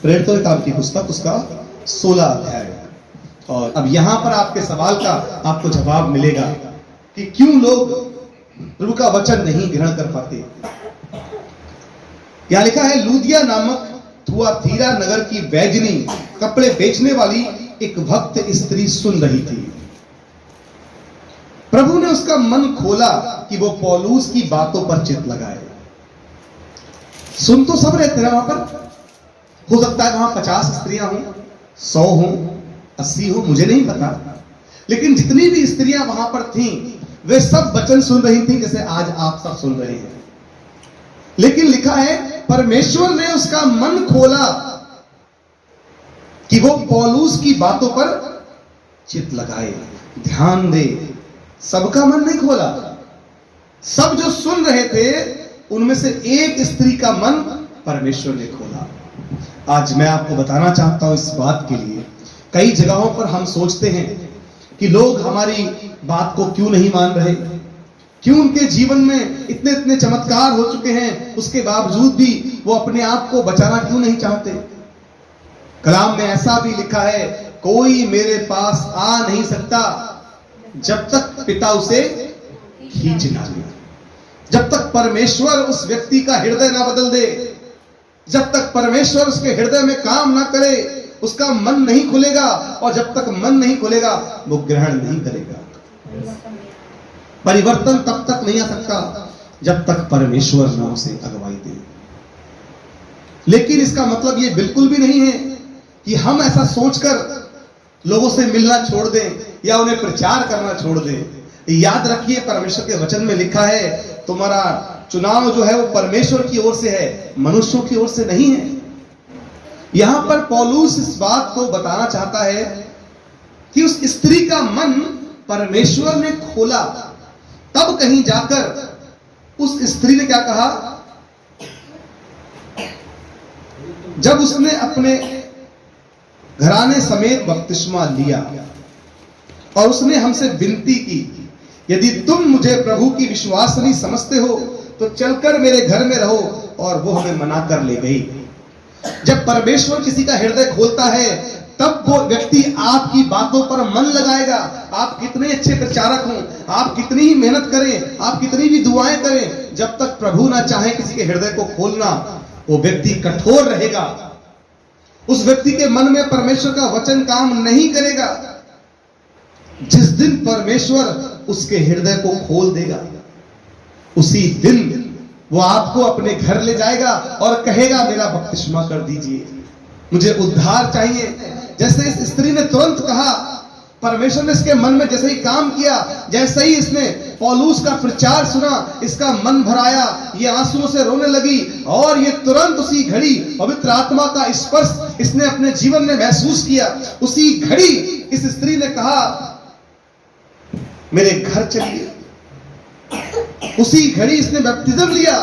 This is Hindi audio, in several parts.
प्रेरितों के काम की पुस्तक उसका 16 अध्याय। और अब यहां पर आपके सवाल का आपको जवाब मिलेगा कि क्यों लोग प्रभु का वचन नहीं ग्रहण कर पाते। यहां लिखा है, लूदिया नामक थुआतीरा नगर की वैजनी कपड़े बेचने वाली एक भक्त स्त्री सुन रही थी। प्रभु ने उसका मन खोला कि वो पौलुस की बातों पर चित्त लगाए। सुन तो सब रहे थे वहां पर, हो सकता है वहां 50 स्त्रियां हों, 100 हों, 80 हो, मुझे नहीं पता, लेकिन जितनी भी स्त्रियां वहां पर थीं वे सब वचन सुन रही थी जैसे आज आप सब सुन रहे हैं। लेकिन लिखा है परमेश्वर ने उसका मन खोला कि वो पौलुस की बातों पर चित्त लगाए, ध्यान दे। सबका मन नहीं खोला, सब जो सुन रहे थे उनमें से एक स्त्री का मन परमेश्वर ने खोला। आज मैं आपको बताना चाहता हूं इस बात के लिए, कई जगहों पर हम सोचते हैं कि लोग हमारी बात को क्यों नहीं मान रहे, क्यों उनके जीवन में इतने इतने चमत्कार हो चुके हैं, उसके बावजूद भी वो अपने आप को बचाना क्यों नहीं चाहते। कलाम में ऐसा भी लिखा है, कोई मेरे पास आ नहीं सकता जब तक पिता उसे खींच ना ले, जब तक परमेश्वर उस व्यक्ति का हृदय ना बदल दे, जब तक परमेश्वर उसके हृदय में काम ना करे, उसका मन नहीं खुलेगा। और जब तक मन नहीं खुलेगा वो ग्रहण नहीं करेगा। परिवर्तन तब तक नहीं आ सकता जब तक परमेश्वर ना उसे अगुवाई दे। लेकिन इसका मतलब ये बिल्कुल भी नहीं है कि हम ऐसा सोचकर लोगों से मिलना छोड़ दें या उन्हें प्रचार करना छोड़ दें। याद रखिए, परमेश्वर के वचन में लिखा है, तुम्हारा चुनाव जो है वो परमेश्वर की ओर से है, मनुष्यों की ओर से नहीं है। यहां पर पौलुस इस बात को बताना चाहता है कि उस स्त्री का मन परमेश्वर ने खोला। तब कहीं जाकर उस स्त्री ने क्या कहा, जब उसने अपने घराने समेत बपतिस्मा लिया और उसने हमसे विनती की, यदि तुम मुझे प्रभु की विश्वासनी समझते हो तो चलकर मेरे घर में रहो, और वो हमें मना कर ले गई। जब परमेश्वर किसी का हृदय खोलता है तब वो व्यक्ति आपकी बातों पर मन लगाएगा। आप कितने अच्छे प्रचारक हों, आप कितनी ही मेहनत करें, आप कितनी भी दुआएं करें, जब तक प्रभु ना चाहे किसी के हृदय को खोलना, वो व्यक्ति कठोर रहेगा। उस व्यक्ति के मन में परमेश्वर का वचन काम नहीं करेगा। जिस दिन परमेश्वर उसके हृदय को खोल देगा, उसी दिन वो आपको अपने घर ले जाएगा और कहेगा, मेरा बपतिस्मा कर दीजिए, मुझे उद्धार चाहिए। जैसे इस स्त्री ने तुरंत कहा, परमेश्वर ने इसके मन में जैसे ही काम किया, जैसे ही इसने पौलुस का प्रचार सुना, इसका मन भराया, ये आंसुओं से रोने लगी, और ये तुरंत उसी घड़ी पवित्र आत्मा का स्पर्श इसने अपने जीवन में महसूस किया। उसी घड़ी इस स्त्री ने कहा, मेरे घर चलिए। उसी घड़ी इसने बपतिस्म लिया।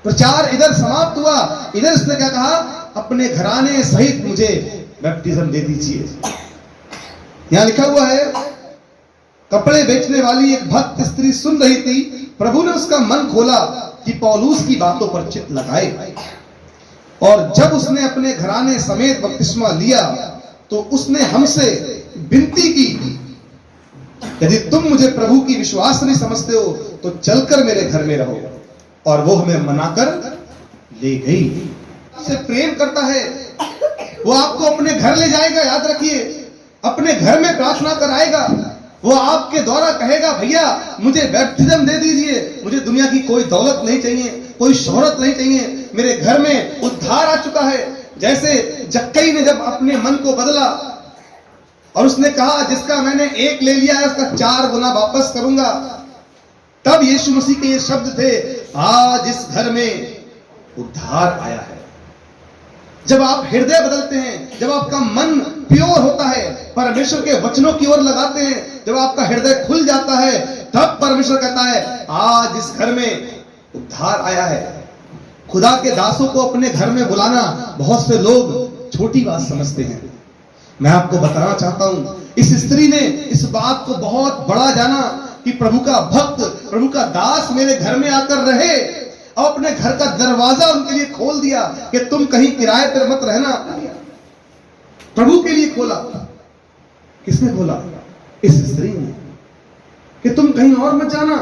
प्रचार इधर समाप्त हुआ, इधर इसने क्या कहा, अपने घराने सहित मुझे बपतिस्म दे दीजिए। यहां लिखा हुआ है, कपड़े बेचने वाली एक भक्त स्त्री सुन रही थी, प्रभु ने उसका मन खोला कि पौलुस की बातों पर चित्त लगाए, और जब उसने अपने घराने समेत बपतिस्मा लिया तो उसने हमसे विनती की, यदि तुम मुझे प्रभु की विश्वास नहीं समझते हो तो चलकर मेरे घर में रहो, और वो हमें मनाकर ले गई। आपसे प्रेम करता है, वो आपको अपने घर ले जाएगा। याद रखिए, अपने घर में प्रार्थना कराएगा। वो आपके द्वारा कहेगा, भैया मुझे बपतिस्म दे दीजिए, मुझे दुनिया की कोई दौलत नहीं चाहिए, कोई शोहरत नहीं चाहिए, मेरे घर में उद्धार आ चुका है। जैसे जक्कई ने जब अपने मन को बदला और उसने कहा, जिसका मैंने एक ले लिया है उसका 4 गुना वापस करूंगा, तब यीशु मसीह के ये शब्द थे, आज इस घर में उद्धार आया है। जब आप हृदय बदलते हैं, जब आपका मन प्योर होता है, परमेश्वर के वचनों की ओर लगाते हैं, जब आपका हृदय खुल जाता है, तब परमेश्वर कहता है, आज इस घर में उद्धार आया है। खुदा के दासों को अपने घर में बुलाना बहुत से लोग छोटी बात समझते हैं। मैं आपको बताना चाहता हूं, इस स्त्री ने इस बात को बहुत बड़ा जाना कि प्रभु का भक्त, प्रभु का दास मेरे घर में आकर रहे। और अपने घर का दरवाजा उनके लिए खोल दिया कि तुम कहीं किराए पर मत रहना। प्रभु के लिए खोला। किसने खोला? इस स्त्री ने, कि तुम कहीं और मत जाना,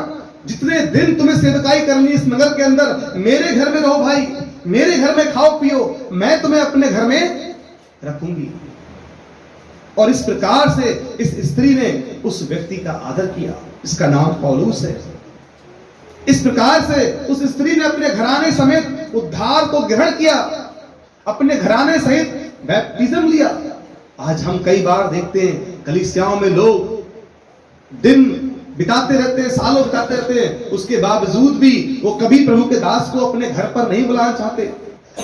जितने दिन तुम्हें सेवकाई करनी इस नगर के अंदर, मेरे घर में रहो भाई, मेरे घर में खाओ पियो, मैं तुम्हें अपने घर में रखूंगी। और इस प्रकार से इस स्त्री ने उस व्यक्ति का आदर किया, इसका नाम पौलुस है। इस प्रकार से उस स्त्री ने अपने घराने समेत उद्धार को ग्रहण किया, अपने घराने सहित बैप्टिज्म लिया। आज हम कई बार देखते हैं कलीसियाओं में लोग दिन बिताते रहते हैं, सालों बिताते रहते हैं, उसके बावजूद भी वो कभी प्रभु के दास को अपने घर पर नहीं बुलाना चाहते।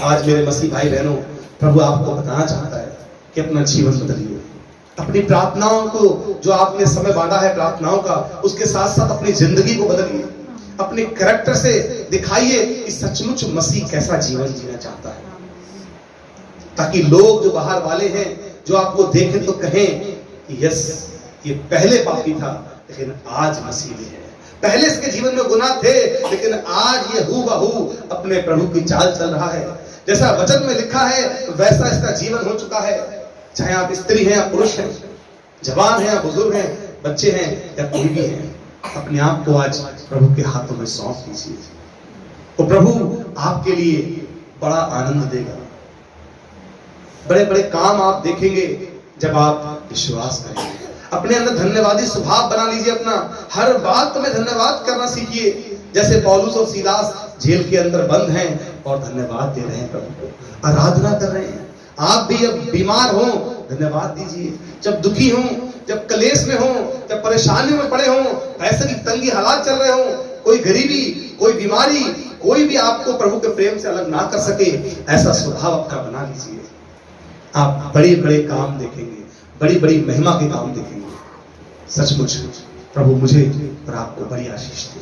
आज मेरे मसीह भाई बहनों, प्रभु आपको बताना चाहता है कि अपना जीवन बदलिए, अपनी प्रार्थनाओं को, जो आपने समय बांधा है प्रार्थनाओं का, उसके साथ साथ अपनी जिंदगी को बदलिए, अपने कैरेक्टर से दिखाइए कि सचमुच मसीह कैसा जीवन जीना चाहता है, ताकि लोग जो बाहर वाले हैं जो आपको देखें तो कहें कि यस, ये पहले पापी था लेकिन आज मसीह में है, पहले इसके जीवन में गुनाह थे लेकिन आज ये हूबहू अपने प्रभु की चाल चल रहा है। जैसा वचन में लिखा है वैसा इसका जीवन हो चुका है। चाहे आप स्त्री हैं या पुरुष हैं, जवान हैं या बुजुर्ग हैं, बच्चे हैं या कोई भी हैं, अपने आप को आज प्रभु के हाथों में सौंप दीजिए, तो प्रभु आपके लिए बड़ा आनंद देगा। बड़े बड़े काम आप देखेंगे जब आप विश्वास करेंगे। अपने अंदर धन्यवादी स्वभाव बना लीजिए अपना, हर बात में धन्यवाद करना सीखिए। जैसे पौलुस और सीलास जेल के अंदर बंद हैं और धन्यवाद दे रहे हैं, प्रभु को आराधना कर रहे हैं। आप भी अब बीमार हो धन्यवाद दीजिए, जब दुखी हो, जब कलेश में हो, जब परेशानियों में पड़े हो, पैसे की तंगी हालात चल रहे हो, कोई गरीबी, कोई बीमारी, कोई भी आपको प्रभु के प्रेम से अलग ना कर सके, ऐसा स्वभाव अपना बना लीजिए। आप बड़े बड़े काम देखेंगे, बड़ी बड़ी महिमा के काम देखेंगे। सचमुच प्रभु मुझे और आपको बड़ी आशीष दे।